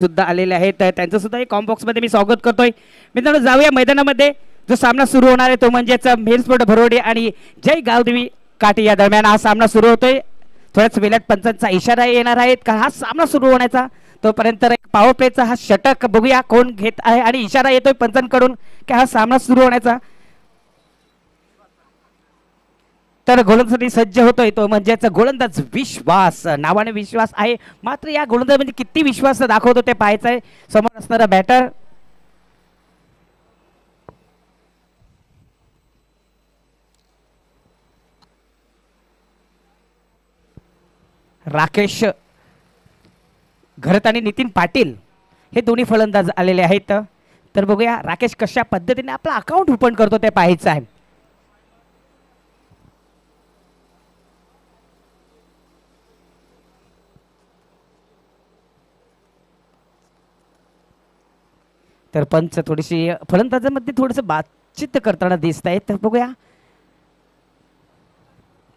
सुद्धा आलेले आहेत तर त्यांचं सुद्धा एक कॉम्बॉक्स मध्ये मी स्वागत करतोय. मित्रांनो जाऊया मैदानामध्ये. जो सामना सुरू होणार आहे तो म्हणजेच मेरस्पोर्ट भरोडे आणि जय गावदेवी काठी या दरम्यान हा सामना सुरू होतोय. थोड्याच वेळात पंचांचा इशारा येणार आहेत का हा सामना सुरू होण्याचा. तोपर्यंत एक पॉवर प्लेचा हा षटक बघूया कोण घेत आहे आणि इशारा येतोय पंचांकडून की हा सामना सुरू होण्याचा. तर गोलंदाजासाठी सज्ज होतोय तो म्हणजेच गोलंदाज विश्वास. नावाने विश्वास आहे मात्र या गोलंदाज म्हणजे किती विश्वास दाखवतो ते पाहायचं आहे. समोर असणारा बॅटर राकेश घरत आणि नितीन पाटील हे दोन्ही फलंदाज आलेले आहेत. तर बघूया राकेश कशा पद्धतीने आपला अकाउंट ओपन करतो ते पाहायचं आहे. तर पंच थोडीशी फलंदाजांमध्ये थोडंसं बातचीत करताना दिसत आहेत. तर बघूया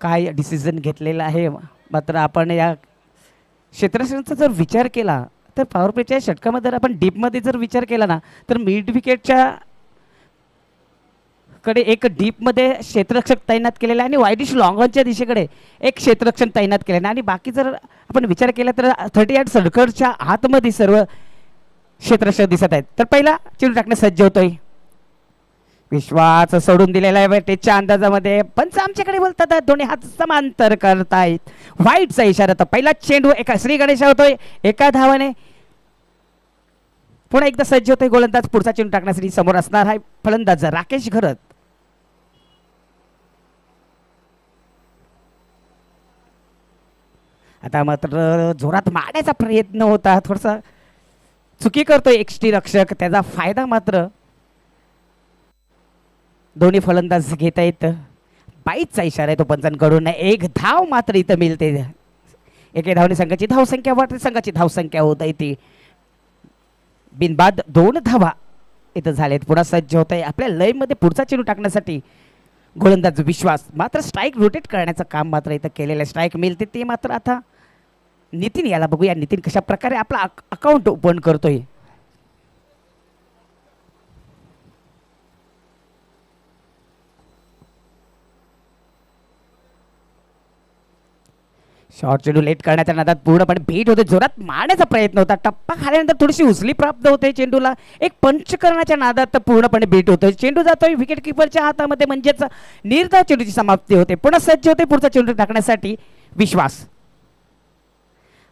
काय डिसिजन घेतलेला आहे. मात्र आपण या क्षेत्ररक्षणाचा जर विचार केला तर पॉवर प्लेच्या षटकामध्ये जर आपण डीपमध्ये जर विचार केला ना तर मिड विकेटच्या कडे एक डीपमध्ये क्षेत्ररक्षक तैनात केलेला आहे आणि वाईडिश लॉंगॉनच्या दिशेकडे एक क्षेत्ररक्षण तैनात केलेलं आहे आणि बाकी जर आपण विचार केला तर 38 सर्कलच्या आतमध्ये सर्व क्षेत्ररक्षक दिसत आहेत. तर पहिला चेंडू टाकण्यास सज्ज होतोय विश्वास. सोडून दिलेला आहे टेच्या अंदाजामध्ये. पंच आमच्याकडे बोलतात दोन्ही हात समांतर करतायत. वाईटचा इशारा. तर पहिला चेंडू एका श्री गणेश होतोय एका धावाने. पुन्हा एकदा सज्ज होतोय गोलंदाज. पुढचा चेंडू टाकण्यासाठी समोर असणार आहे फलंदाज राकेश घरत. आता मात्र जोरात मारण्याचा प्रयत्न होता. थोडासा चुकी करतोय एक्स्ट्री रक्षक. त्याचा फायदा मात्र दोन्ही फलंदाज घेत आहेत. बाईटचा इशारा आहे तो पंचांकडून. एक धाव मात्र इथं मिळते. एके धावने संघाची धावसंख्या वाढते. संघाची धावसंख्या होत आहे ती बिनबाद 2 धावा इथं झालेत. पुन्हा सज्ज होत आहे आपल्या लयमध्ये पुढचा चेंडू टाकण्यासाठी गोलंदाज विश्वास. मात्र स्ट्राईक रोटेट करण्याचं काम मात्र इथं केलेलं. स्ट्राईक मिळते ते मात्र आता नितीन याला बघूया नितीन कशा प्रकारे आपला अकाउंट ओपन करतोय. शॉर्ट चेंडू लेट करण्याच्या नादात पूर्णपणे बीट होते. जोरात मारण्याचा प्रयत्न होता. टप्पा खाल्यानंतर थोडीशी उचली प्राप्त होते चेंडूला. एक पंच करण्याच्या नादात पूर्णपणे बीट होतोय. चेंडू जातोय विकेट किपरच्या हातामध्ये म्हणजेच निर्धाव चेंडूची समाप्ती होते. पुन्हा सज्ज होते पुढचा चेंडू टाकण्यासाठी विश्वास.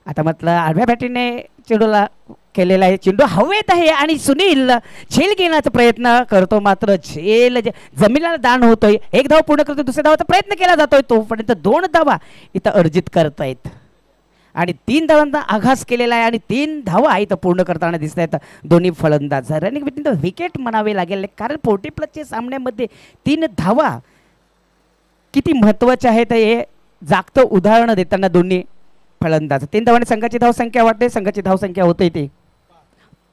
आता म्हटलं आडव्या बॅटीने चेंडूला केलेला आहे. चेंडू हवेत आहे आणि सुनील झेल घेण्याचा प्रयत्न करतो मात्र झेल जमिनीला दान होतोय. एक धाव पूर्ण करतो. दुसऱ्या धावाचा प्रयत्न केला जातोय. तोपर्यंत 2 धावा इथं अर्जित करतायत आणि 3 धावांचा आघात केलेला आहे आणि 3 धावा इथं पूर्ण करताना दिसत आहेत दोन्ही फलंदाज. रनिंग बिटवीन द विकेट म्हणावे लागेल कारण 40+ सामन्यामध्ये 3 धावा किती महत्त्वाच्या आहेत हे जागतं उदाहरण देताना दोन्ही फलंदाज. 3 धावाने संघाची धावसंख्या वाढते. संघाची धावसंख्या होते ते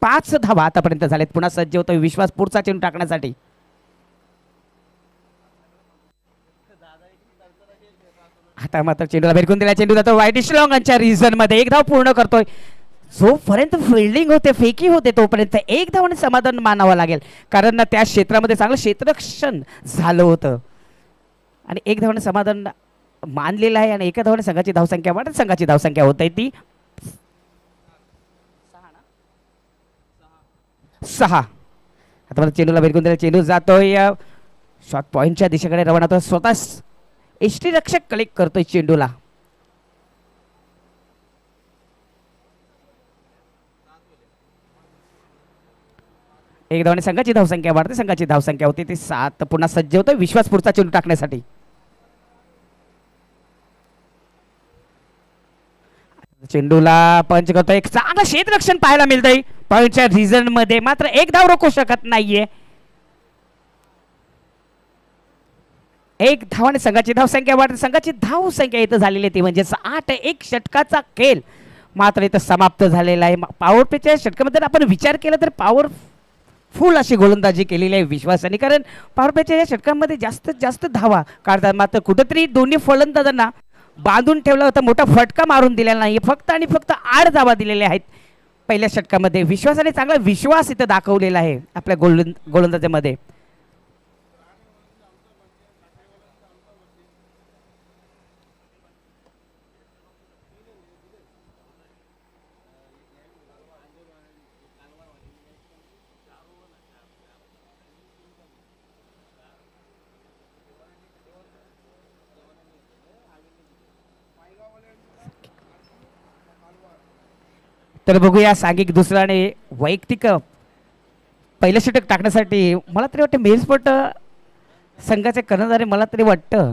5 धावा आतापर्यंत झालेत. पुन्हा सज्ज होतोय विश्वास पुढचा चेंडू टाकण्यासाठी. आता मात्र चेंडूला भेटून दिला. चेंडू जातो वाईडिश लॉंगॉनच्या रिजन मध्ये. एक धाव पूर्ण करतोय. जोपर्यंत फिल्डिंग होते फेकी होते तोपर्यंत 1 धावाने समाधान मानावं लागेल कारण त्या क्षेत्रामध्ये चांगलं क्षेत्ररक्षण झालं होतं आणि 1 धावाने समाधान मानलेला आहे आणि एका धावाने संघाची धावसंख्या वाढत. संघाची धावसंख्या होत आहे ती 6. आता मला चेंडूला भेटून दिला. चेंडू जातोय शॉट पॉइंटच्या दिशेकडे रवाना होतो. स्वतः एसटी रक्षक कलेक्ट करतोय चेंडूला. एक धावाने संघाची धावसंख्या वाढते. संघाची धावसंख्या होती ती 7. पुन्हा सज्ज होतोय विश्वास पुढचा चेंडू टाकण्यासाठी. चेंडूला पंच करतोय. एक चांगलं क्षेत्ररक्षण पाहायला मिळतंय पॉइंटच्या रिजन मध्ये. मात्र 1 धाव रोखू शकत नाहीये. 1 धावाने संघाची धावसंख्या वाढते. संघाची धावसंख्या इथं झालेली ती म्हणजे 8. एक षटकाचा खेळ मात्र इथं समाप्त झालेला आहे. पॉवर प्लेच्या षटकामध्ये आपण विचार केला तर पॉवरफुल अशी गोलंदाजी केलेली आहे विश्वासाने कारण पॉवर प्लेच्या या षटकामध्ये जास्तीत जास्त धावा काढतात. मात्र कुठेतरी दोन्ही फलंदाजांना बांधून ठेवला होता. मोठा फटका मारून दिलेला नाही. फक्त आणि फक्त 8 धावा दिलेल्या आहेत. पहिल्या षटकामध्ये विश्वासाने चांगला विश्वास इथं दाखवलेला आहे आपल्या गोलंदाजामध्ये. तर बघूया सांघिक दुसरा आणि वैयक्तिक पहिलं षटक टाकण्यासाठी मला तरी वाटतं मेलस्पोर्ट संघाचे कर्णधार मला तरी वाटतं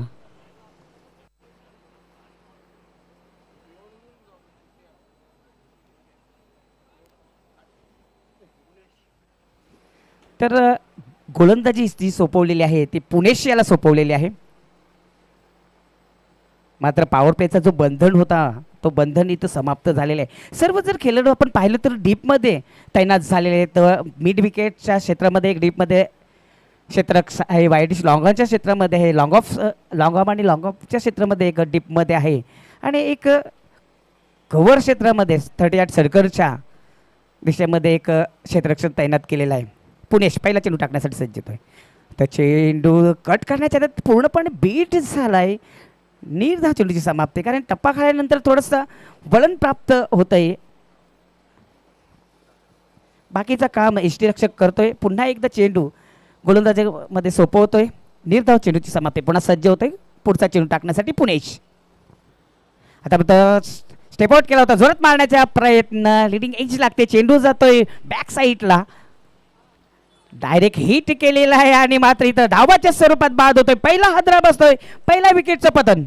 तर गोलंदाजी जी सोपवलेली आहे ती पुणेश याला सोपवलेली आहे. मात्र पॉवर प्लेचा जो बंधन होता तो बंधन इथं समाप्त झालेला आहे. सर्व जर खेळाडू आपण पाहिलं तर डीपमध्ये तैनात झालेले आहेत. मिड विकेटच्या क्षेत्रामध्ये एक डीपमध्ये क्षेत्ररक्षक आहे, वाईडिश लॉंगॉनच्या क्षेत्रामध्ये आहे, लॉंग ऑफ आणि लॉंग ऑफच्या क्षेत्रामध्ये एक डीपमध्ये आहे आणि एक कव्हर क्षेत्रामध्ये 38 सर्कलच्या दिशेमध्ये एक क्षेत्ररक्षक तैनात केलेला आहे. पुणेश पहिला चेंडू टाकण्यासाठी सज्ज होतोय. तर चेंडू कट करण्याच्या आधी पूर्णपणे बीट झाला आहे. निर्धाव चेंडूची समाप्ती, कारण टप्पा खाल्यानंतर थोडंसं वळण प्राप्त होत आहे. बाकीचं काम यष्टीरक्षक करतोय. पुन्हा एकदा चेंडू गोलंदाजीमध्ये सोपवतोय. निर्धाव चेंडूची समाप्ती, पुन्हा सज्ज होतोय पुढचा चेंडू टाकण्यासाठी पुणेश. आता स्टेप आउट केला होता, जोरात मारण्याचा प्रयत्न, लिडिंग एज लागते, चेंडू जातोय बॅक साईडला, डायरेक्ट हिट केलेला आहे आणि मात्र इथं धावाच्या स्वरूपात बाद होतोय. पहिला हादरा बसतोय, पहिला विकेटचं पतन.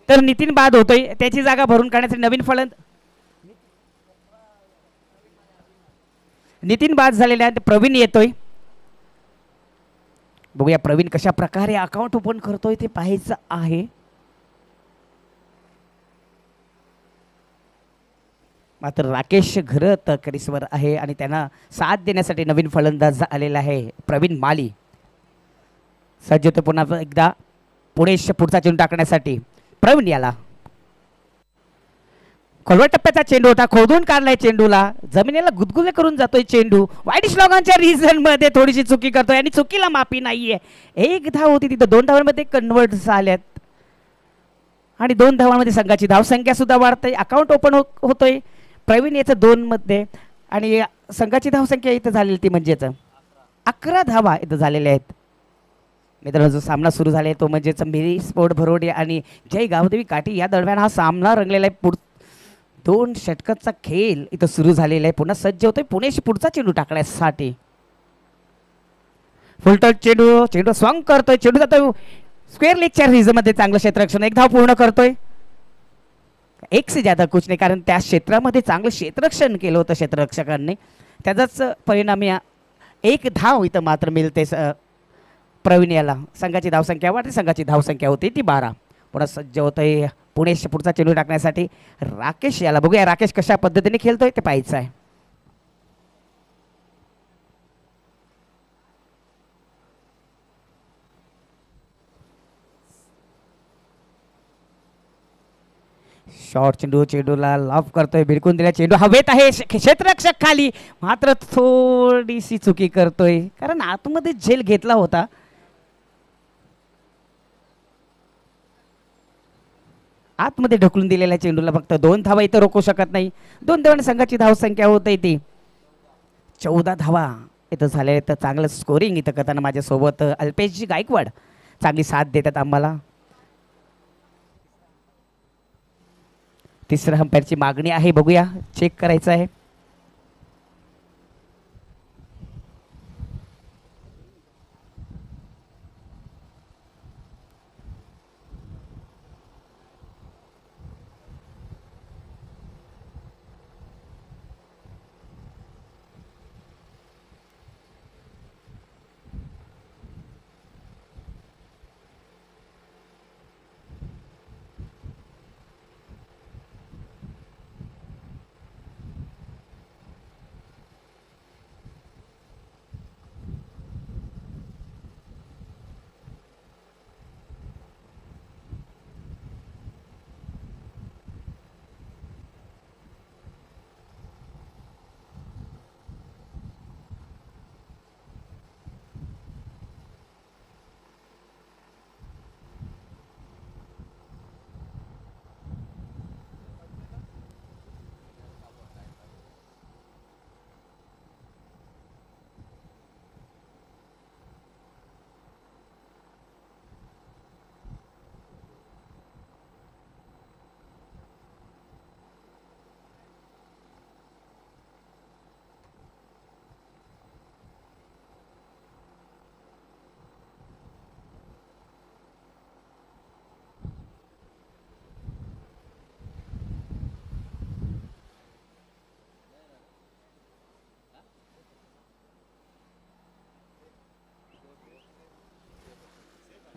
तर नितीन बाद होतोय, त्याची जागा भरून काढण्यासाठी नवीन नितीन बाद झालेले आहेत. प्रवीण येतोय. बघूया प्रवीण कशा प्रकारे अकाउंट ओपन करतोय ते पाहायचं आहे. मात्र राकेश घरत करिसवर आहे आणि त्यांना साथ देण्यासाठी नवीन फलंदाज आलेला आहे प्रवीण माली. सज्ज होतो पुन्हा एकदा पुणेश पुढचा चेंडू टाकण्यासाठी. प्रवीण याला खोलवर टप्प्याचा चेंडू होता, खोदून काढलाय चेंडूला, जमिनीला गुदगुले करून जातोय चेंडू. वाईडिश लॉंगॉनच्या रिजन मध्ये थोडीशी चुकी करतोय आणि चुकीला माफी नाहीये. एक धाव होती तिथं, 2 धावांमध्ये कन्वर्ट झाल्यात आणि 2 धावांमध्ये संघाची धावसंख्या सुद्धा वाढते. अकाउंट ओपन होतोय प्रवीण याचं 2 मध्ये आणि संघाची धावसंख्या इथं झालेली ती म्हणजेच 11 धावा इथं झालेल्या आहेत. मित्रांनो, जो सामना सुरू झाला आहे तो म्हणजेच मेरी स्पोर्ट भरोडे आणि जय गावदेवी काठी या दरम्यान हा सामना रंगलेला आहे. 2 षटकाचा खेळ इथं सुरू झालेला आहे. पुन्हा सज्ज होतोय पुणेश पुढचा चेंडू टाकण्यासाठी. फुलटच चेंडू स्वांग करतोय, चेंडू जातोय स्क्वेअर लेगच्या रिजमध्ये, चांगलं क्षेत्ररक्षण, एक धाव पूर्ण करतोय. एक से ज्यादा कुछ नाही, कारण त्या क्षेत्रामध्ये चांगलं क्षेत्ररक्षण केलं होतं क्षेत्ररक्षकांनी, त्याचाच परिणाम या एक धाव इथं मात्र मिळते प्रवीण याला. संघाची धावसंख्या वाढते, संघाची धावसंख्या होती ती 12. पुन्हा सज्ज होतोय पुणेश पुढचा चेंडू टाकण्यासाठी राकेश याला. बघूया राकेश कशा पद्धतीने खेळतोय ते पाहायचं आहे. शॉर्ट चेंडूला लॉफ करतोय, भिरकून दिला चेंडू हवेत आहे, क्षेत्ररक्षक खाली, मात्र थोडीशी चुकी करतोय कारण आतमध्ये झेल घेतला होता. आतमध्ये ढकलून दिलेल्या चेंडूला फक्त 2 धावा इथं रोखू शकत नाही. 2 धावांनी संघाची धावसंख्या होते ती 14 धावा इथं झाले. तर चांगलं स्कोरिंग इथं करताना माझ्यासोबत अल्पेशजी गायकवाड चांगली साथ देतात आम्हाला. तिसऱ्या अंपायरची मागणी आहे, बघूया, चेक करायचं आहे.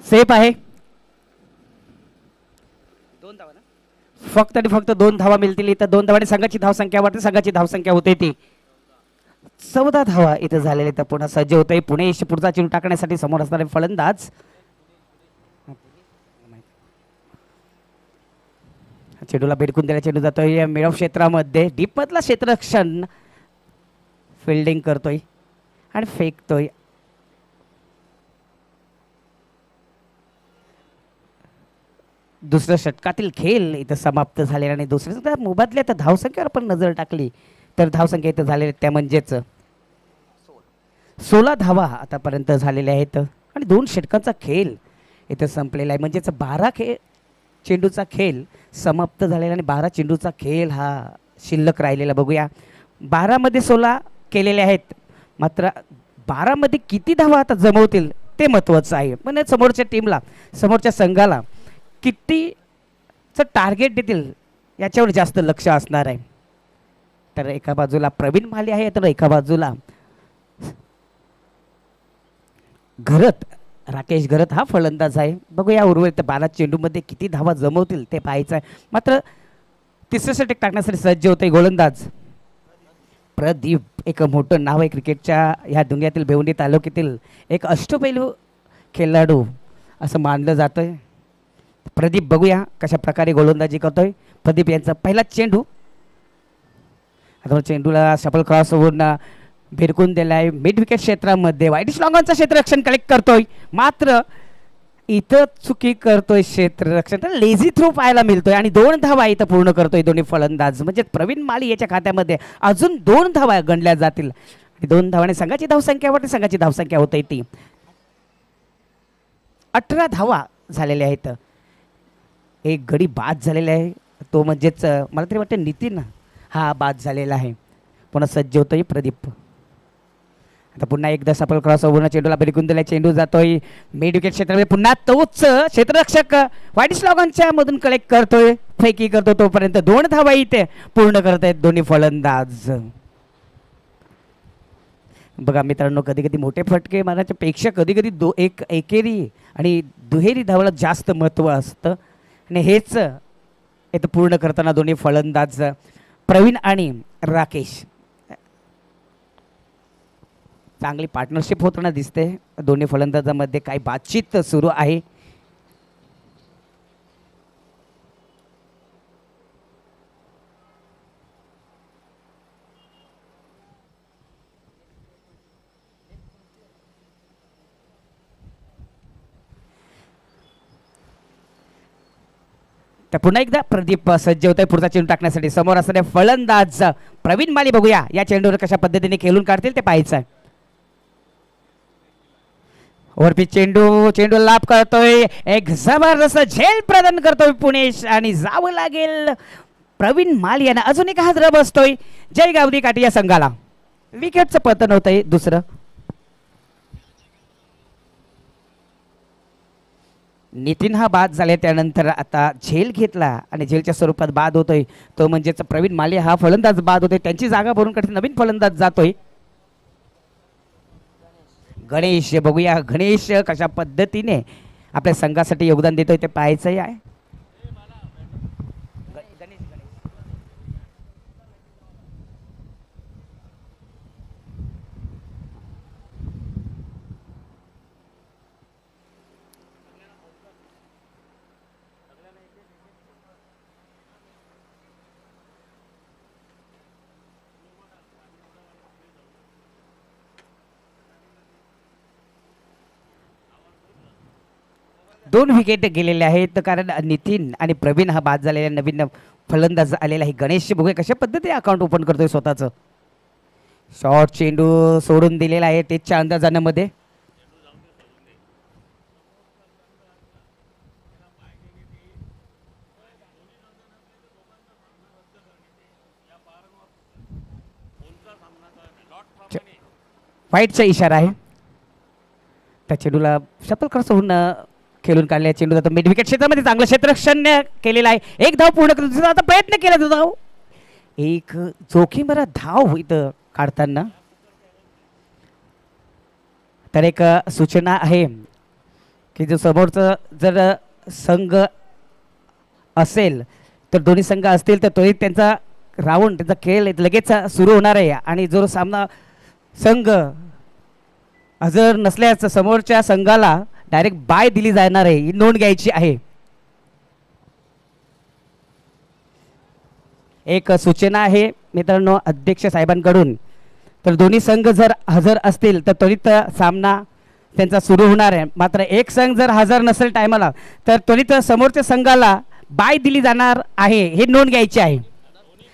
सेफ आहे. दोन धावा ना, फक्त आणि फक्त 2 धावा मिळतील इथं. 2 धावाने संघाची धावसंख्या वाढते. संघाची धावसंख्या होते ती 14 धावा इथं झालेले. तर पुन्हा सज्ज होतंय पुणे. पुढचा चेंडू टाकण्यासाठी समोर असणारे फलंदाज. चेंडूला भिडकून दिला. चेंडू जातोय मिड ऑफ क्षेत्रामध्ये. डीप मधला क्षेत्ररक्षण फिल्डिंग करतोय आणि फेकतोय. दुसऱ्या षटकातील खेळ इथं समाप्त झालेला आणि दुसऱ्या मोबादल्यात धावसंख्येवर पण नजर टाकली तर धावसंख्या इथं झालेल्या त्या म्हणजेच 16 धावा आतापर्यंत झालेल्या आहेत आणि 2 षटकांचा खेळ इथं संपलेला आहे. म्हणजेच 12 चेंडूचा खेळ समाप्त झालेला आणि 12 चेंडूचा खेळ हा शिल्लक राहिलेला. बघूया 12 मध्ये 16 केलेले आहेत, मात्र 12 मध्ये किती धावा आता जमवतील ते महत्त्वाचं आहे. म्हणजे समोरच्या टीमला समोरच्या संघाला कितीचं टार्गेट देतील याच्यावर जास्त लक्ष असणार आहे. तर एका बाजूला प्रवीण माली आहे तर एका बाजूला घरत राकेश घरत हा फलंदाज आहे. बघूया उर्वरित 12 चेंडूमध्ये किती धावा जमवतील ते पाहायचं आहे. मात्र तिसरं षटक टाकण्यासाठी सज्ज होते गोलंदाज प्रदीप. एक मोठं नाव आहे क्रिकेटच्या ह्या दुनियातील भिवंडी तालुक्यातील एक अष्टपैलू खेळाडू असं मानलं जातं प्रदीप. बघूया कशा प्रकारे गोलंदाजी करतोय प्रदीप यांचा पहिला चेंडू. आता चेंडूला सफल क्रॉस होऊन भिरकून दिला आहे मिड विकेट क्षेत्रामध्ये. वाईट लॉंगॉनचं क्षेत्ररक्षण कलेक्ट करतोय, मात्र इथं चुकी करतोय क्षेत्ररक्षण. तर लेझी थ्रो पाहायला मिळतोय आणि 2 धावा इथं पूर्ण करतोय दोन्ही फलंदाज. म्हणजे प्रवीण माली याच्या खात्यामध्ये अजून 2 धावा गणल्या जातील आणि 2 धावाने संघाची धावसंख्या वाटते. संघाची धावसंख्या होते ती 18 धावा झालेल्या आहेत. एक गडी बाद झालेला आहे तो म्हणजेच मला तरी वाटतं नितीन हा बाद झालेला आहे. पुन्हा सज्ज होतोय प्रदीप. आता पुन्हा एकदा सफल क्रॉस ओव्हर चेंडूला भिरकून दिला. चेंडू जातोय मिड विकेट क्षेत्रामध्ये. पुन्हा तोच क्षेत्ररक्षक वाईट लॉंगॉनच्या मधून कलेक्ट करतोय, फेकी करतो. तोपर्यंत 2 धावा इथे पूर्ण करत आहेत दोन्ही फलंदाज. बघा मित्रांनो, कधी कधी मोठे फटके मारण्याच्या पेक्षा कधी कधी एकेरी आणि दुहेरी धावाला जास्त महत्त्व असतं आणि हेच इथं पूर्ण करताना दोन्ही फलंदाज प्रवीण आणि राकेश. चांगली पार्टनरशिप होताना दिसते दोन्ही फलंदाजांमध्ये. काही बातचीत सुरू आहे. तर पुन्हा एकदा प्रदीप सज्ज होत आहे पुढचा चेंडू टाकण्यासाठी. समोर असणारे फलंदाज प्रवीण माली. बघूया या चेंडूवर कशा पद्धतीने खेळून काढतील ते पाहायचं आहे. वरपी चेंडू लाभ करतोय. एक जबरदस्त झेल प्रदान करतोय पुणेश आणि जावं लागेल प्रवीण माली यांना. अजून एक हादरा बसतोय जयगावदी काठी या संघाला. विकेटचं पतन होतंय दुसरं. नितीन हा बाद झाले त्यानंतर आता झेल घेतला आणि झेलच्या स्वरूपात बाद होतोय तो म्हणजेच प्रवीण माली हा फलंदाज बाद होतोय. त्यांची जागा भरून कडे नवीन फलंदाज जातोय गणेश. बघूया गणेश कशा पद्धतीने आपल्या संघासाठी योगदान देतोय ते पाहायचंही आहे. दोन विकेट गेलेले आहेत कारण नितीन आणि प्रवीण हा बाद झालेला नवीन फलंदाज आलेला आहे गणेश. बघूया कशा पद्धतीने अकाउंट ओपन करतोय स्वतःचं. शॉर्ट चेंडू सोडून दिलेला आहे तेच्या अंदाजामध्ये. वाईटचा इशारा आहे. त्या चेंडूला सफल क्रॉस होऊन खेळून काढले. चेंडू जातो मिड विकेट क्षेत्रामध्ये. चांगलं क्षेत्ररक्षण केलेलं आहे. एक धाव पूर्ण करतो. आता प्रयत्न केला तो धाव. एक जोखीम बरा धाव इथं काढताना. तर एक सूचना आहे की जो समोरचं जर संघ असेल तर दोन्ही संघ असतील तर तोही त्यांचा राऊंड त्यांचा खेळ लगेच सुरू होणार आहे आणि जो सामना संघ हजर नसल्यास समोरच्या संघाला डायरेक्ट बाय दिली जाणार आहे, ही नोंद घ्यायची आहे. एक सूचना आहे मित्रांनो अध्यक्ष साहेबांकडून, तर दोन्ही संघ जर हजर असतील तर त्वरित सामना त्यांचा सुरू होणार आहे. मात्र एक संघ जर हजर नसेल टायमाला तर त्वरित समोरच्या संघाला बाय दिली जाणार आहे, हे नोंद घ्यायची आहे.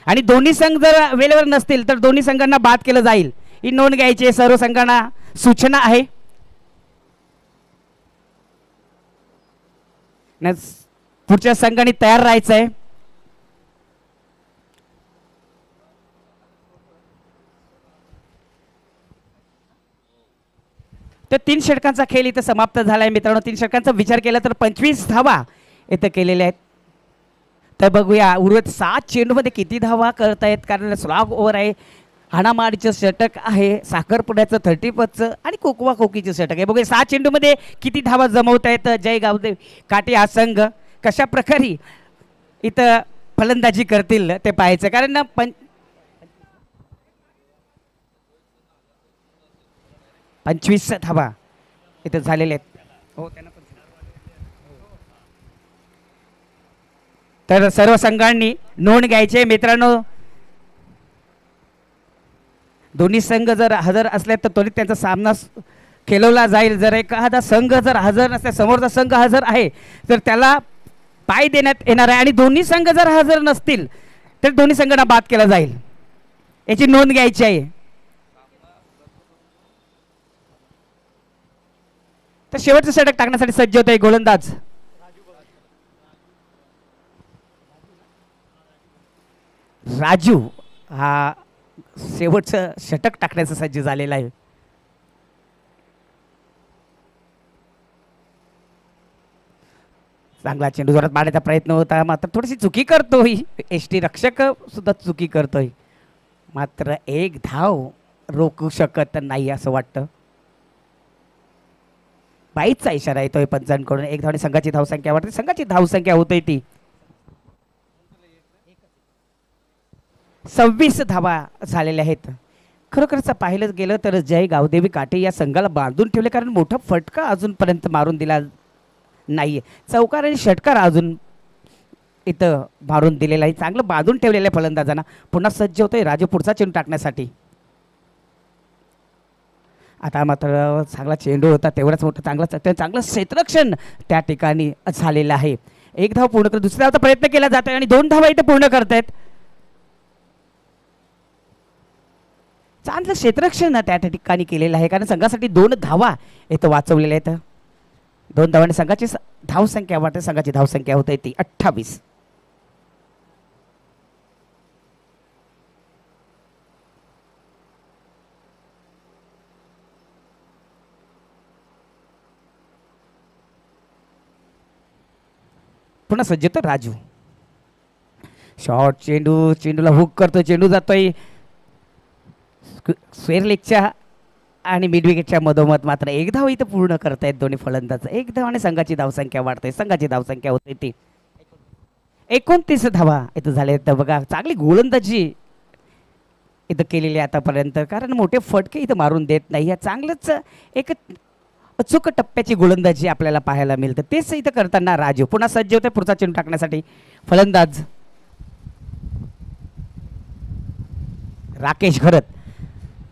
आणि दोन्ही संघ जर वेळेवर नसतील तर दोन्ही संघांना बाद केलं जाईल, ही नोंद घ्यायची आहे. सर्व संघांना सूचना आहे. पुढच्या संघाने तयार राहायचं आहे. तर 3 षटकांचा खेळ इथं समाप्त झाला आहे मित्रांनो. 3 षटकांचा विचार केला तर 25 धावा इथं केलेल्या आहेत. तर बघूया उर्वरित 7 चेंडूमध्ये किती धावा करतायत, कारण स्लॉग ओव्हर आहे, हाणामारीचं षटक आहे, साखरपुड्याचं 30पचं आणि कोकवा कोकीचं षटक आहे. बघूया 6 चेंडूमध्ये किती धावा जमवत आहेत जय गावदेव काटे हा संघ. कशा प्रकारे इथं फलंदाजी करतील ते पाहायचं, कारण 25 धावा इथं झालेले आहेत. हो त्यांना तर सर्व संघांनी नोंद घ्यायचे मित्रांनो. दोन्ही संघ जर हजर असले तर त्वरित त्यांचा सामना खेळवला जाईल. जर एखादा संघ जर हजर नसले, समोरचा संघ हजर आहे तर त्याला पाय देण्यात येणार आहे. आणि दोन्ही संघ जर हजर नसतील तर दोन्ही संघांना बाद केला जाईल, याची नोंद घ्यायची आहे. तर शेवटचं षटक टाकण्यासाठी सज्ज होत आहे गोलंदाज राजू. हा शेवटचं षटक टाकण्याचं सज्ज झालेला आहे. चांगला चेंडू जोरात मारण्याचा प्रयत्न होता, मात्र थोडीशी चुकी करतोय एसटी रक्षक सुद्धा चुकी करतोय. मात्र एक धाव रोखू शकत नाही असं वाटतं. बाईचा इशारा येतोय पंचांकडून. एक धावने संघाची धावसंख्या वाटते, संघाची धावसंख्या होतोय ती 26 धावा झालेल्या आहेत. खरोखरच पाहिलं गेलं तर जय गावदेवी काटे या संघाला बांधून ठेवले, कारण मोठा फटका अजूनपर्यंत मारून दिला नाही. चौकार आणि षटकार अजून इथं मारून दिलेला आहे. चांगलं बांधून ठेवलेलं आहे फलंदाजांना. पुन्हा सज्ज होतोय राजू पुढचा चेंडू टाकण्यासाठी. आता मात्र चांगला चेंडू होता, तेवढाच मोठं चांगलं क्षेत्ररक्षण त्या ठिकाणी झालेलं आहे. एक धाव पूर्ण करत दुसऱ्या धावचा प्रयत्न केला जात आहे आणि 2 धावा इथे पूर्ण करतायत. चांगलं क्षेत्ररक्षण त्या ठिकाणी केलेलं आहे, कारण संघासाठी 2 धावा इथं वाचवलेल्या आहेत. 2 धावांनी संघाची धावसंख्या वाटते, संघाची धावसंख्या होते ती 28. पुन्हा सज्ज तर राजू. शॉर्ट चेंडूला हुक करतो, चेंडू जातोय स्क्वेअर लेगच्या आणि मिड विकेटच्या मधोमध. मात्र एक धाव इथं पूर्ण करतायत दोन्ही फलंदाज. एक धाव आणि संघाची धावसंख्या वाढते, संघाची धावसंख्या होते ती 29 धावा इथं झाले. तर बघा चांगली गोलंदाजी इथं केलेली आतापर्यंत, कारण मोठे फटके इथं मारून देत नाही. चांगलंच एक अचूक टप्प्याची गोलंदाजी आपल्याला पाहायला मिळतं. तेच इथं करताना राजू. पुन्हा सज्ज होते पुढचा चेंडू टाकण्यासाठी फलंदाज राकेश घरत.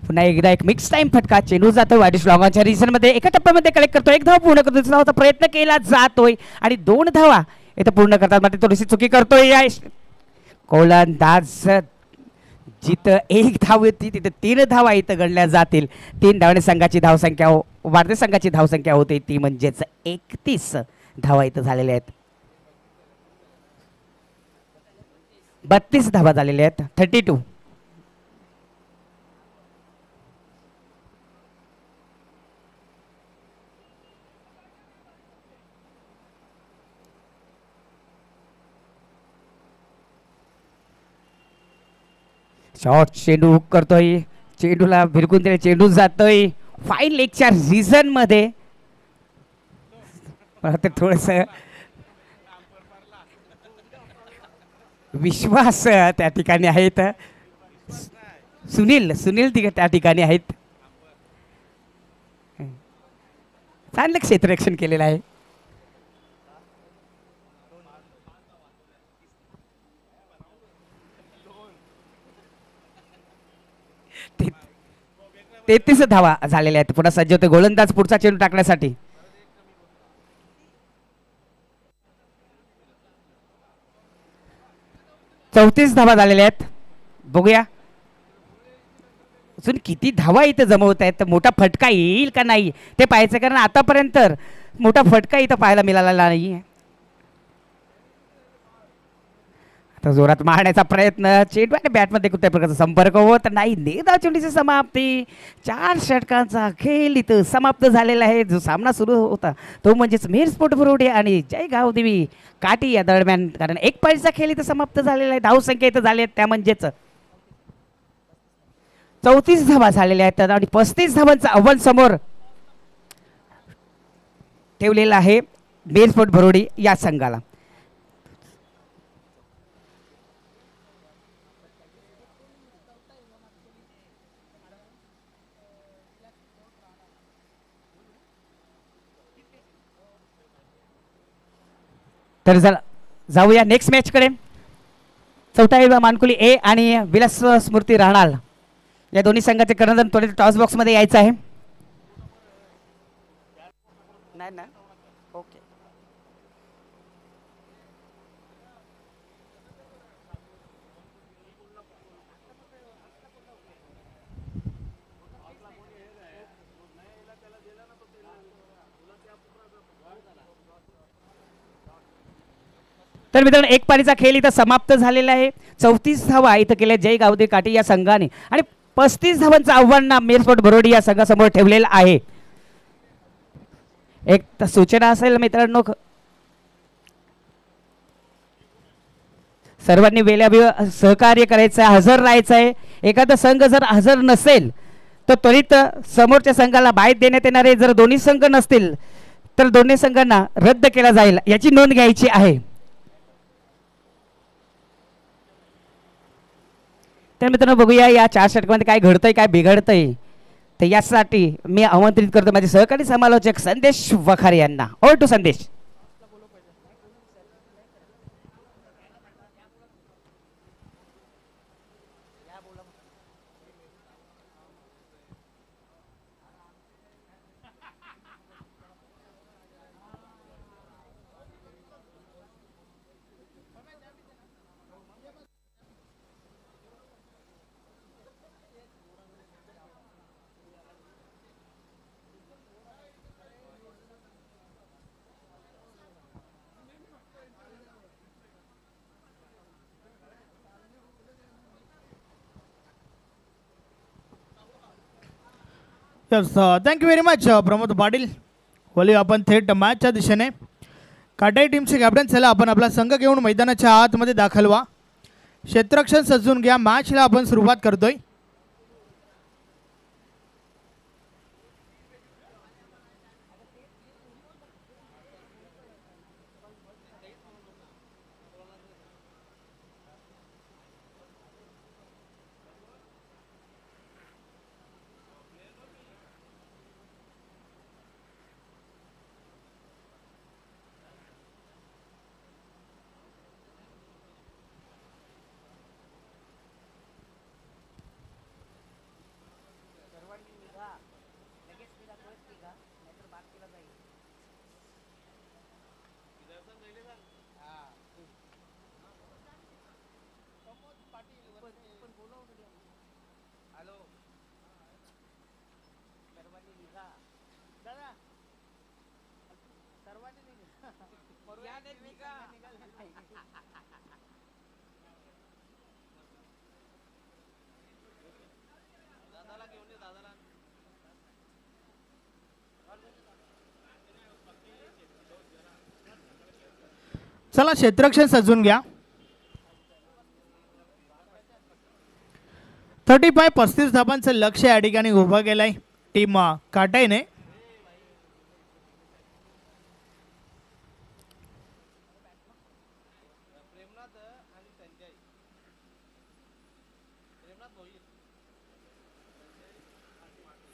पुन्हा एकदा एक मिक्स टाइम फटका, चेंडू जातो वाईट लॉंगॉनच्या रिजनमध्ये, एका टप्प्यामध्ये कलेक्ट करतो. एक धाव पूर्ण करतो, दुसरा धावचा प्रयत्न केला जातोय आणि 2 धावा इथं पूर्ण करतात. मात्र थोडीशी चुकी करतोय या गोलंदाज. जिथं 1 धाव येते तिथे 3 धावा इथं गणल्या जातील. 3 धावाने संघाची धावसंख्या वाढते, संघाची धावसंख्या होते ती म्हणजेच 31 धावा इथं झालेल्या आहेत. 32 धावा झालेल्या आहेत, 32. शॉर्ट चेंडू हुक करतोय, चेंडूला भिरकून दिले, चेंडू जातोय फाईन लेगच्या रिजन मध्ये. मला ते थोडस विश्वास त्या ठिकाणी आहेत. सुनील सुनील त्या ठिकाणी आहेत. चांगलं क्षेत्ररक्षण केलेलं आहे. ते- 33 धावा झालेल्या आहेत. पुन्हा सज्ज होते गोलंदाज पुढचा चेंडू टाकण्यासाठी. चौतीस धावा झालेल्या आहेत. बघूया अजून किती धावा इथं जमवत आहेत. मोठा फटका येईल का नाही ते पाहायचं, कारण आतापर्यंत मोठा फटका इथं पाहायला मिळाला नाही. आता जोरात मारण्याचा प्रयत्न, चेंडू आणि बॅटमध्ये कुठल्या प्रकारचा संपर्क होत नाही. नेदा चेंडूची समाप्ती. 4 षटकांचा खेळ इथं समाप्त झालेला आहे. जो सामना सुरू होता तो म्हणजेच मेर स्पोर्ट बरोडे आणि जय गावदेवी काठी या दरम्यान, कारण एक पाळीचा खेळ इथं समाप्त झालेला आहे. धावसंख्या इथं झाली आहेत त्या म्हणजेच 34 धावा झालेल्या आहेत आणि 35 धावांचं आव्हान समोर ठेवलेलं आहे मेर स्पोर्ट बरोडी या संघाला. तर जाऊया नेक्स्ट मॅचकडे. चौथा विभाग मानकुली ए आणि विलास स्मृती राहणार या दोन्ही संघाचे कर्णधार थोडे टॉस बॉक्समध्ये यायचं आहे. नाही ना, ओके. तर मित्रांनो एक पारीचा खेळ इथं समाप्त झालेला आहे. 34 धावा इथं केल्या जय गावदे काठी या संघाने आणि 35 धावांचं आव्हान मेर स्पोर्ट बरोडी या संघासमोर ठेवलेलं आहे. एक सूचना असेल मित्रांनो, सर्वांनी वेळेवर सहकार्य करायचं आहे, हजर राहायचं आहे. एखादा संघ जर हजर नसेल तर त्वरित समोरच्या संघाला बाहेर देण्यात येणार आहे. जर दोन्ही संघ नसतील तर दोन्ही संघांना रद्द केला जाईल, याची नोंद घ्यायची आहे. तर मित्रांनो बघूया या 4 षटकामध्ये काय घडतंय काय बिघडतंय. तर यासाठी मी आमंत्रित करतो माझे सहकारी समालोचक संदेश वखारे यांना. ओव्हर टू संदेश. Yes thank you very much Pramod Patil. बोलूया आपण थेट मॅचच्या दिशेने. काटाई टीमचे कॅप्टन, चला आपण आपला संघ घेऊन मैदानाच्या आतमध्ये दाखल व्हा. क्षेत्ररक्षण सजून घ्या. मॅचला आपण सुरुवात करतोय. चला क्षेत्ररक्षण सजून घ्या. 35 धावांचं लक्ष या ठिकाणी उभं केलंय टीम काटाईने.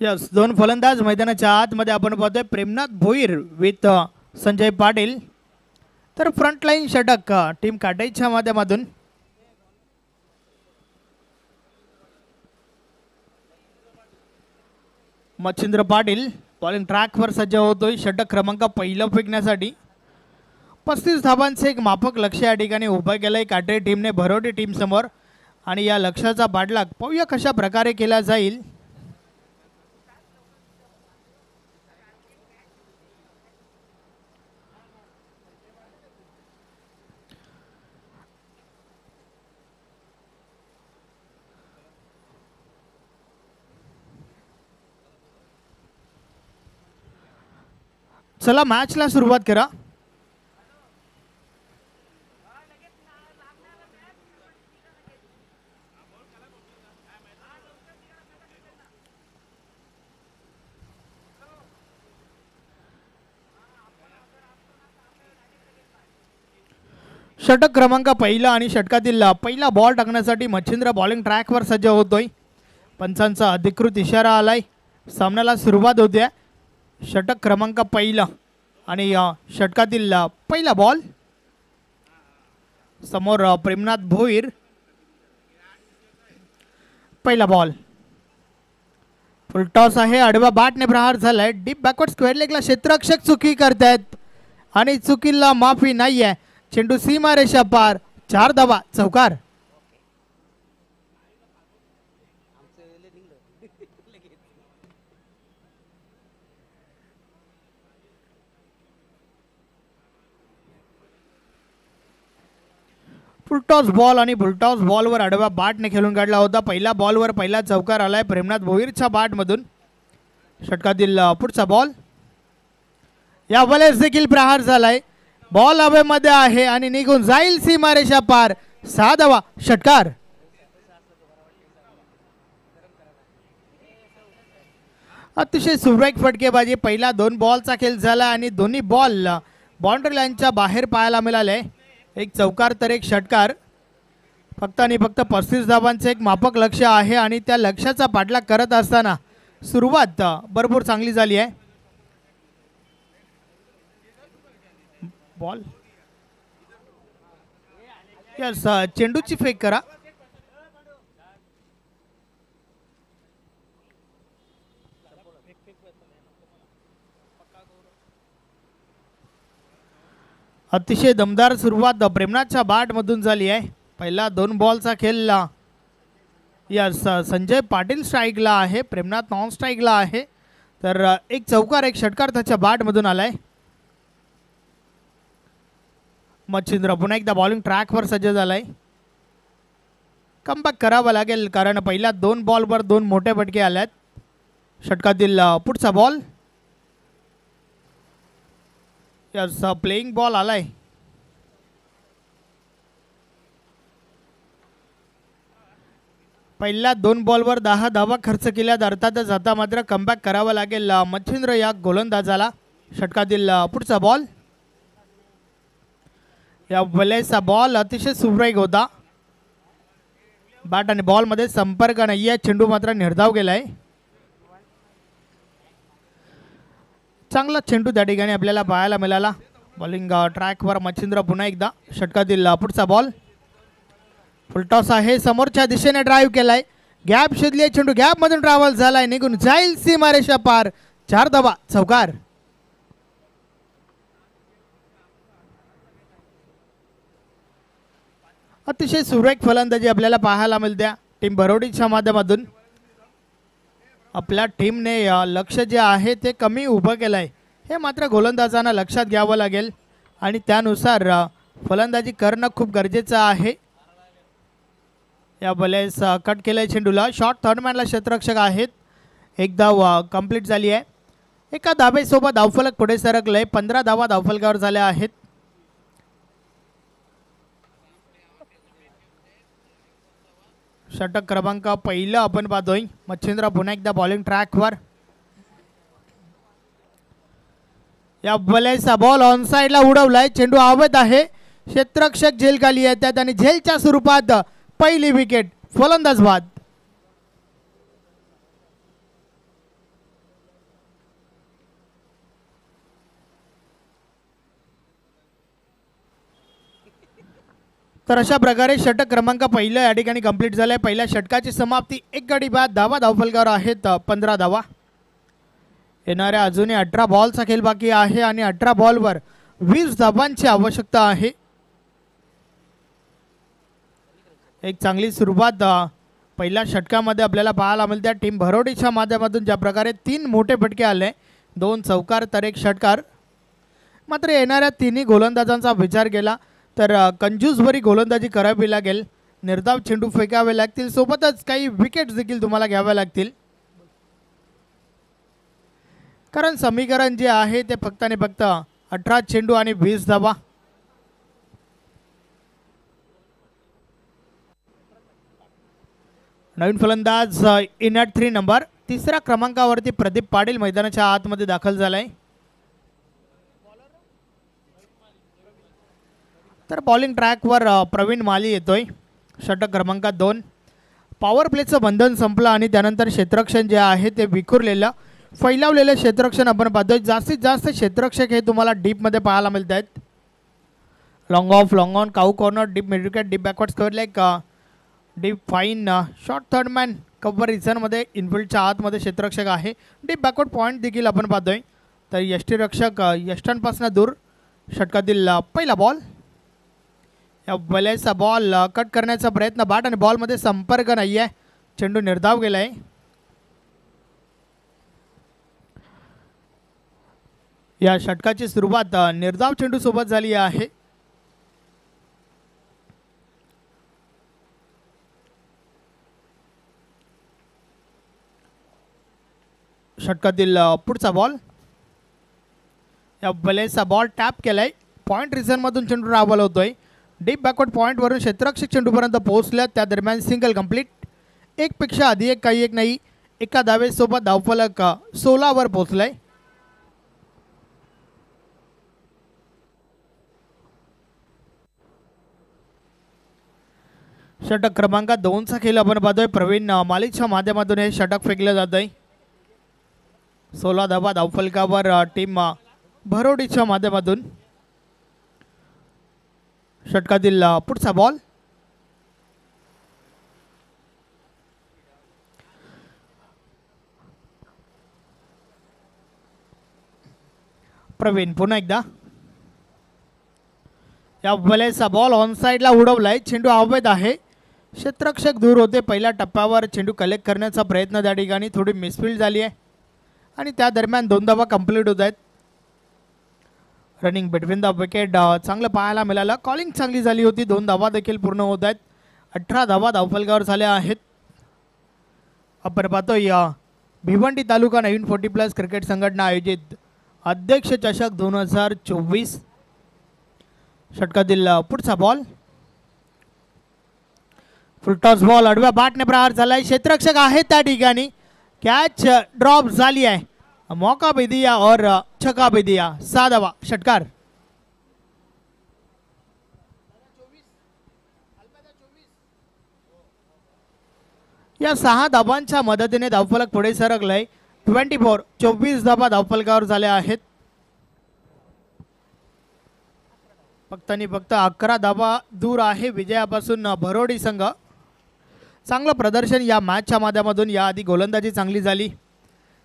यस, दोन फलंदाज मैदानाच्या आतमध्ये आपण पाहतोय. प्रेमनाथ भोईर विथ संजय पाटील. तर फ्रंटलाईन षटक टीम काटाईच्या माध्यमातून. मच्छिंद्र पाटील बॉलिंग ट्रॅकवर सज्ज होतोय षटक क्रमांक पहिलं फेकण्यासाठी. 35 धावांचे एक माफक लक्ष या ठिकाणी उभं केलंय काटे टीमने भरोडी टीम समोर. आणि या लक्ष्याचा पाठलाग पाहूया कशा प्रकारे केला जाईल. चला मॅचला सुरुवात करा. षटक क्रमांक पहिला आणि षटकातील पहिला बॉल टाकण्यासाठी मच्छिंद्र बॉलिंग ट्रॅकवर सज्ज होतोय. पंचांचा अधिकृत इशारा आलाय. सामन्याला सुरुवात होते. षटक क्रमांक पहिला आणि षटकातील पहिला बॉल. समोर प्रेमनाथ भोईर. पहिला बॉल फुलटॉस आहे. आडवा बॅटने प्रहार झालाय. डीप बॅकवर्ड स्क्वेअर लेगला क्षेत्ररक्षक चुकी करतायत आणि चुकीला माफी नाहीये. चेंडू सीमारेषा पार. 4 धावा चौकार. फुलटॉस बॉल आणि फुलटॉस बॉलवर आडव्या बॅटने खेळून काढला होता. पहिल्या बॉलवर पहिला चौकार आलाय प्रेमनाथ भोईरच्या बॅटमधून. षटकातील पुढचा बॉल. या वेळेस देखील प्रहार झालाय. बॉल हवेमध्ये आहे आणि निघून जाईल सीमारेषा पार. 6 धावा षटकार. अतिशय सुरेख फटकेबाजी. पहिला 2 बॉलचा खेळ झाला आणि दोन्ही बॉल बाउंड्री लाईनच्या बाहेर पाहायला मिळाले. एक चौकार तर एक षटकार. फक्त आणि फक्त 35 धावांचे एक माफक लक्ष आहे आणि त्या लक्ष्याचा पाठलाग करत असताना सुरुवात भरपूर चांगली झाली आहे. बॉल यस, चेंडूची फेक करा. अतिशय दमदार सुरुवात प्रेमनाथच्या बॅटमधून झाली आहे. पहिला 2 बॉलचा खेळ यस, संजय पाटील स्ट्राईकला आहे. प्रेमनाथ नॉन स्ट्राईकला आहे. तर एक चौकार एक षटकार त्याच्या बॅटमधून आलाय. मच्छिंद्र पुन्हा एकदा बॉलिंग ट्रॅकवर सज्ज झालाय. कमबॅक करावं लागेल कारण पहिल्या 2 बॉलवर 2 मोठे फटके आल्यात. षटकातील पुढचा बॉल. यस, प्लेइंग बॉल आलाय. पहिल्या 2 बॉलवर 10 धावा खर्च केल्यात. अर्थातच आता मात्र कमबॅक करावं लागेल मच्छिंद्र या गोलंदाजाला. षटकातील पुढचा बॉल. या वेळेचा बॉल अतिशय सुरेख होता. बॅट आणि बॉलमध्ये संपर्क नाही आहे. चेंडू मात्र निर्धाव गेलाय. चांगला चेंडू त्या ठिकाणी आपल्याला पाहायला मिळाला. बॉलिंग ट्रॅकवर मच्छिंद्र पुन्हा एकदा. षटकातील पुढचा बॉल. फुलटॉस आहे. समोरच्या दिशेने ड्राईव्ह केलाय. गॅप शोधली. चेंडू गॅप मधून ट्रॅव्हल झालाय. निघून जाईल सीमारेषा पार. 4 धावा चौकार. अतिशय सुरेख फलंदाजी आपल्याला पाहायला मिळते टीम भरोडीच्या माध्यमातून. आपल्या टीमने लक्ष जे आहे ते कमी उभं केलं आहे. हे मात्र गोलंदाजांना लक्षात घ्यावं लागेल आणि त्यानुसार फलंदाजी करणं खूप गरजेचं आहे. या वेळेस कट केलंय चेंडूला. शॉर्ट थर्डमॅनला क्षेत्ररक्षक आहेत. एक धाव कंप्लीट झाली आहे. एका धावेसोबत धावफलक पुढे सरकलंय. 15 धावा धावफलकावर झाल्या आहेत. षटक क्रमांक पहिलं आपण पाहतोय. मच्छिंद्र पुन्हा एकदा बॉलिंग ट्रॅकवर. या वेळेचा बॉल ऑन साइडला उडवलाय. चेंडू आवत आहे. क्षेत्ररक्षक झेल खाली येतात आणि झेलच्या स्वरूपात पहिली विकेट. फलंदाज बाद. तर अशा प्रकारे षटक क्रमांक पहिलं या ठिकाणी कंप्लीट झालंय. पहिल्या षटकाची समाप्ती 1 गडी बाद. धावा धावफलकावर आहेत 15 धावा. येणाऱ्या अजूनही 18 बॉलचा खेळ बाकी आहे आणि 18 बॉलवर 20 धावांची आवश्यकता आहे. एक चांगली सुरुवात पहिल्या षटकामध्ये आपल्याला पाहायला मिळते. टीम भरोडीच्या माध्यमातून ज्या प्रकारे 3 मोठे फटके आले, 2 चौकार तर 1 षटकार. मात्र येणाऱ्या तिन्ही गोलंदाजांचा विचार केला तर कंजूसभरी गोलंदाजी करावी लागेल. निर्धाव चेंडू फेकावे लागतील, सोबतच काही विकेट्स देखील तुम्हाला घ्याव्या लागतील. कारण समीकरण जे आहे ते फक्त आणि फक्त 18 चेंडू आणि 20 धावा. नवीन फलंदाज इन ॲट 3 नंबर 3ऱ्या क्रमांकावरती प्रदीप पाटील मैदानाच्या आतमध्ये दाखल झालाय. तर बॉलिंग ट्रॅकवर प्रवीण माली येतोय. षटक क्रमांक 2. पॉवर प्लेचं बंधन संपलं आणि त्यानंतर क्षेत्ररक्षण जे आहे ते विखुरलेलं फैलावलेलं क्षेत्ररक्षण आपण पाहतोय. जास्तीत जास्त क्षेत्ररक्षक हे तुम्हाला डीपमध्ये पाहायला मिळत आहेत. Long off, long on, cow corner, deep mid wicket, deep backward square leg, deep fine, short third man, cover रिझनमध्ये इनफिल्डच्या आतमध्ये क्षेत्ररक्षक आहे. डीप बॅकवर्ड पॉईंट देखील आपण पाहतोय. तर यष्टीरक्षक यष्टांपासून दूर. षटकातील पहिला बॉल. या बॉलचा बॉल कट करण्याचा प्रयत्न, बॅट आणि बॉलमध्ये संपर्क नाही आहे. चेंडू निर्धाव गेला आहे. या षटकाची सुरुवात निर्धाव चेंडू सोबत झाली आहे. षटकातील पुढचा बॉल. या बॉलचा बॉल टॅप केलाय. पॉईंट रिझनमधून चेंडू राबवला होतोय. डीप बॅकवर्ड पॉईंटवरून क्षेत्ररक्षक चेंडूपर्यंत पोहोचल्या. त्या दरम्यान सिंगल कंप्लीट. एकपेक्षा आधी एक, काही एक नाही. एका धावेसोबत धावफलक 16 वर पोहोचलाय. षटक क्रमांक 2चा खेळ आपण पाहतोय. प्रवीण मालीच्या माध्यमातून हे षटक फेकलं जात आहे. 16 धावा धावफलकावर टीम भरोडीच्या माध्यमातून. षटकातील पुढचा बॉल. प्रवीण पुन्हा एकदा. या बॉलचा बॉल ऑन साइडला उडवलाय. चेंडू अवैध आहे. क्षेत्ररक्षक दूर होते. पहिल्या टप्प्यावर चेंडू कलेक्ट करण्याचा प्रयत्न त्या ठिकाणी थोडी मिसफील्ड झाली आहे आणि त्या दरम्यान 2 धावा कंप्लीट होत आहेत. रनिंग बिटवीन द विकेट चांगलं पाहायला मिळालं. कॉलिंग चांगली झाली होती. 2 धावा देखील पूर्ण होत आहेत. 18 धावा धावफलकावर झाल्या आहेत. आपण पाहतोय भिवंडी तालुका नवीन 40+ क्रिकेट संघटना आयोजित अध्यक्ष चषक 2024. षटकातील पुढचा बॉल. फुलटॉस बॉल आडव्या बॅटने प्रहार झालाय. क्षेत्ररक्षक आहे त्या ठिकाणी. कॅच ड्रॉप झाली आहे. मौका भी दिया और छक्का भी दिया. 6 धावा. षटकार. या 6 धावांच्या मदतीने धावफलक पुढे सरकलंय. 24 धावा धावफलकावर झाल्या आहेत. फक्त आणि फक्त 11 धावा दूर आहे विजयापासून भरोडी संघ. चांगलं प्रदर्शन या मॅचच्या माध्यमातून. याआधी गोलंदाजी चांगली झाली,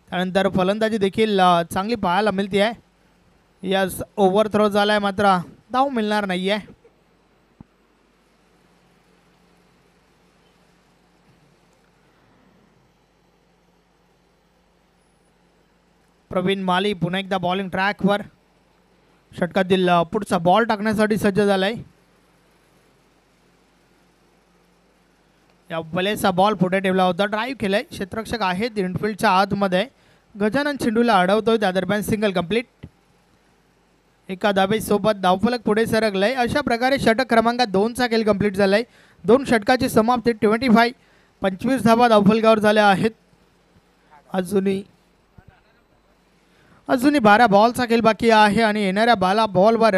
त्यानंतर फलंदाजी देखील चांगली पाहायला मिळते आहे. यस, ओव्हर थ्रो झाला आहे, मात्र धाव मिळणार नाही आहे. प्रवीण माली पुन्हा एकदा बॉलिंग ट्रॅकवर. षटकातील पुढचा बॉल टाकण्यासाठी सज्ज झालाय. या बॉलचा बॉल पुढे ठेवला होता. ड्राईव्ह केलाय. क्षेत्ररक्षक आहेत इनफिल्डच्या आतमध्ये. गजानन चेंडूला अडवतोय. त्या दरम्यान सिंगल कंप्लीट. एका धावेसोबत धावफलक पुढे सरकलाय. अशा प्रकारे षटक क्रमांक 2चा खेळ कंप्लीट झालाय. 2 षटकाची समाप्ती. 25 धावा धावफलकावर झाल्या आहेत. अजूनही 12 बॉलचा खेळ बाकी आहे आणि येणाऱ्या बॉलवर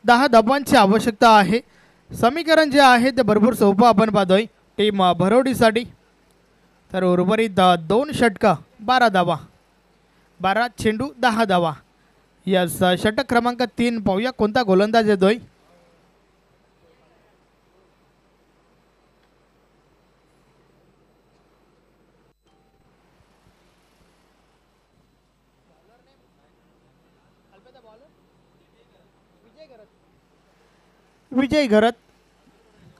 10 धावांची आवश्यकता आहे. समीकरण जे आहे ते भरपूर सोपं आपण पाहतोय टीम भरोडीसाठी. तर उर्वरित 2 षटकं 12 धावा, 12 चेंडू 10 धावा. यस, षटक क्रमांक 3 पाहूया कोणता गोलंदाज येतोय. विजय घरत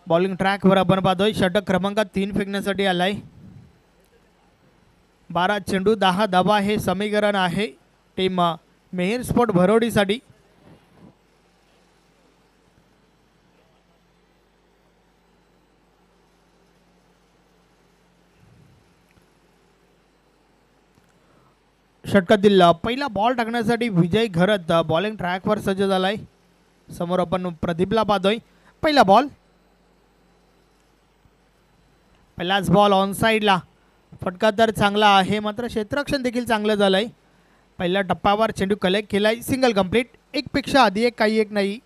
बॉलिंग ट्रॅकवर आपण पाहतोय. षटक क्रमांक 3 फेकण्यासाठी आलाय. 12 चेंडू 10 धावा हे समीकरण आहे टीम मेहर स्पोर्ट भरोडीसाठी. षटकातील पहिला बॉल टाकण्यासाठी विजय घरत बॉलिंग ट्रॅकवर सज्ज झालाय. समोर आपण प्रदीपला पाहतोय. पहिला बॉल, पहिलाच बॉल ऑन साईडला. फटका तर चांगला आहे, मात्र क्षेत्ररक्षण देखील चांगलं झालंय. पहिल्या टप्प्यावर चेंडू कलेक्ट केलाय. Single complete. एक पेक्षा आधी एक, काही एक नाही.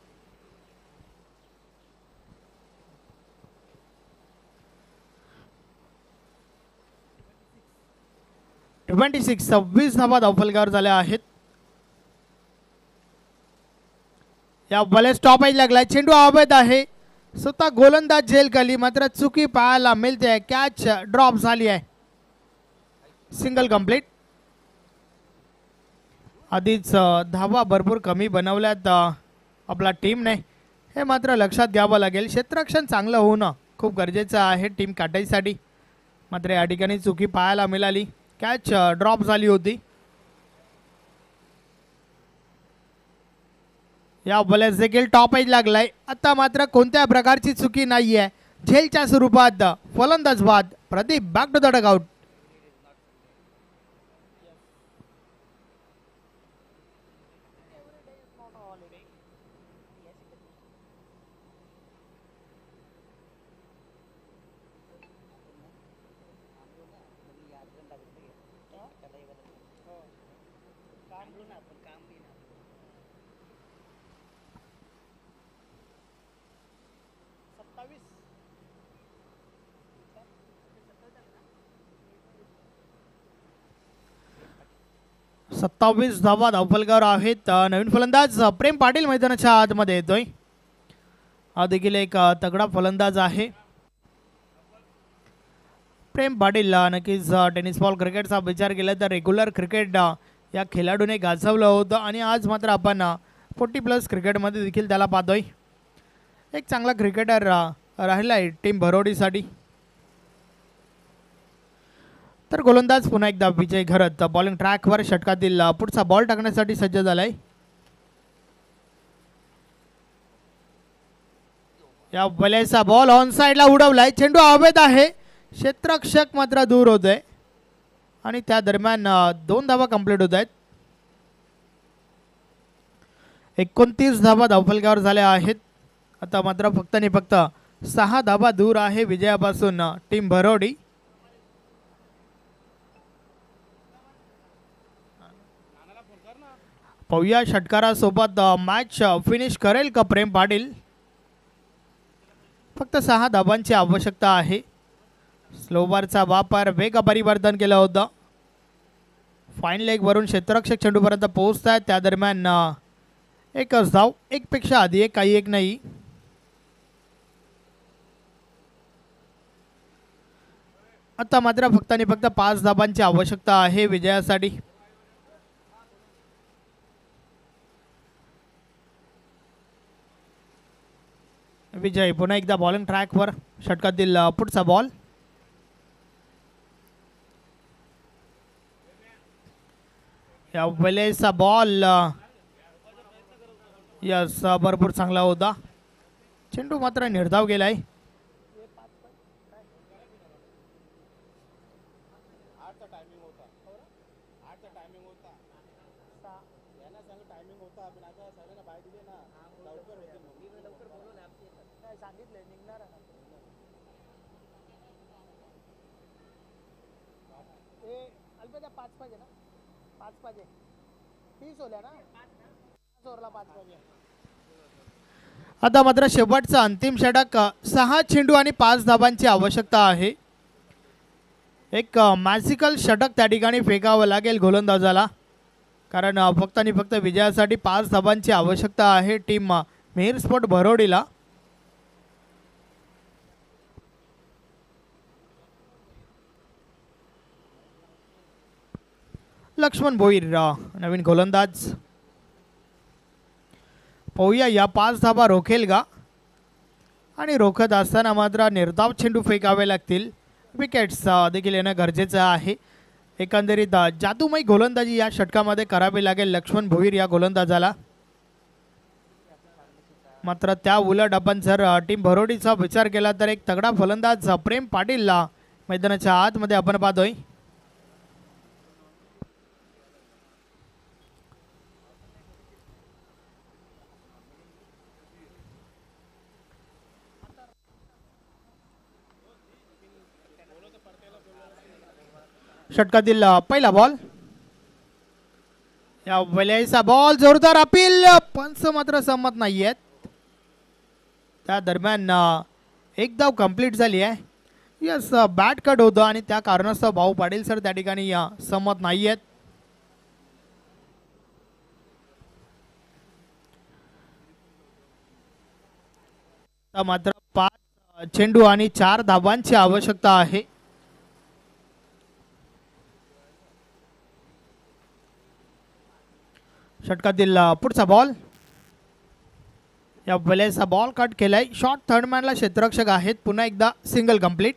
ट्वेंटी 26 धावा धावफलकावर झाल्या आहेत. या बॉल स्टॉप एज लागलाय. चेंडू अवैध आहे. स्वतः गोलंदाज झेल खाली, मात्र चुकी पाहायला मिळते. कॅच ड्रॉप झाली आहे. Single complete. आधीच धावा भरपूर कमी बनवल्यात आपला टीमने, हे मात्र लक्षात घ्यावं लागेल. क्षेत्ररक्षण चांगलं होणं खूप गरजेचं आहे टीम काटाईसाठी, मात्र या ठिकाणी चुकी पाहायला मिळाली. कॅच ड्रॉप झाली होती. या बॉलर्स देखील टॉप एज लागलाय. आता मात्र कोणत्या प्रकारची चुकी नाही आहे. झेलच्या स्वरूपात फलंदाज बाद. Pradeep back to the dugout. सत्तावीस धावा धावफलकावर आहेत. नवीन फलंदाज प्रेम पाटील मैदानाच्या आतमध्ये येतोय. हा देखील एक तगडा फलंदाज आहे. प्रेम पाटील नक्कीच टेनिस बॉल क्रिकेटचा विचार केला तर रेग्युलर क्रिकेट या खेळाडूने गाजवलं होतं आणि आज मात्र आपण 40+ क्रिकेटमध्ये देखील त्याला पाहतोय. एक चांगला क्रिकेटर राहिला आहे टीम भरोडीसाठी. तर गोलंदाज पुन्हा एकदा विजय घरत बॉलिंग ट्रॅकवर षटकातील पुढचा बॉल टाकण्यासाठी सज्ज झालाय. या बॉलचा बॉल ऑन साईडला उडवलाय. चेंडू अवैध आहे. क्षेत्ररक्षक मात्र दूर होतोय आणि त्या दरम्यान 2 धावा कंप्लीट होत आहेत. 29 धावा धावफलकावर झाल्या आहेत. आता मात्र फक्त आणि फक्त 6 धावा दूर आहे विजयापासून टीम भरोडी. पाहूया षटकारासोबत मॅच फिनिश करेल का प्रेम पाटील. फक्त 6 धावांची आवश्यकता आहे. स्लोवरचा वापर वेग परिवर्तन केलं होतं. फाईन लेग वरून क्षेत्ररक्षक चेंडूपर्यंत पोहोचत आहेत. त्या दरम्यान एकच धाव, एक पेक्षा आधी एक, काही एक नाही. आता मात्र फक्त आणि फक्त 5 धावांची आवश्यकता आहे विजयासाठी. विजय पुन्हा एकदा बॉलिंग ट्रॅकवर. षटकातील पुढचा बॉल. या वेळेचा बॉल यस भरपूर चांगला होता. चेंडू मात्र निर्धाव गेलाय. आता मात्र शेवटचा अंतिम षटक. 6 चेंडू आणि 5 धावांची आवश्यकता आहे. एक मॅजिकल षटक त्या ठिकाणी फेकावं लागेल गोलंदाजाला, कारण फक्त आणि फक्त विजयासाठी 5 धावांची आवश्यकता आहे टीम मेहर स्पोर्ट भरोडीला. लक्ष्मण भोईर नवीन गोलंदाज. पाहूया या 5 धाबा रोखेल का आणि रोखत असताना मात्र निर्धाव चेंडू फेकावे लागतील. विकेट्स देखील येणं गरजेचं आहे. एकंदरीत जादूमयी गोलंदाजी या षटकामध्ये करावी लागेल लक्ष्मण भोईर या गोलंदाजाला. मात्र त्या उलट आपण जर टीम भरोडीचा विचार केला तर एक तगडा फलंदाज प्रेम पाटील मैदानाच्या आतमध्ये आपण पाहतोय. षटकातील पहिला बॉल, या वेळेचा बॉल जोरदार अपील, पंच मात्र सहमत नाहीयेत. त्या दरम्यान एक धाव कंप्लीट झाली आहे. यस, बॅट कट होतं आणि त्या कारणास्तव भाऊ पाटील सर त्या ठिकाणी सहमत नाहीयेत. मात्र 5 चेंडू आणि 4 धावांची आवश्यकता आहे. षटकातील पुढचा बॉल, या वेळेचा बॉल कट केलाय. शॉर्ट थर्ड मॅनला क्षेत्ररक्षक आहेत. पुन्हा एकदा सिंगल कंप्लीट.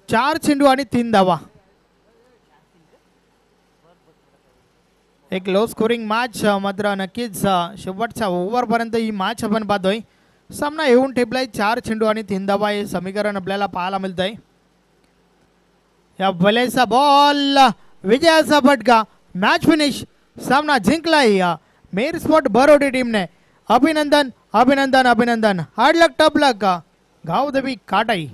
4 चेंडू आणि 3 धावा. एक लो स्कोरिंग मॅच मात्र नक्कीच शेवटच्या ओव्हरपर्यंत ही मॅच आपण पाहतोय. सामना येऊन ठेपलाय 4 चेंडू आणि 3 धावा हे समीकरण आपल्याला पाहायला मिळतंय. या वेळेचा बॉल, विजयाचा फटका, मॅच फिनिश, सामना जिंकलाय मेर स्पॉट बरोडी टीमने. अभिनंदन अभिनंदन अभिनंदन. हार्ड लक, टफ लक, गावदेवी काटाई.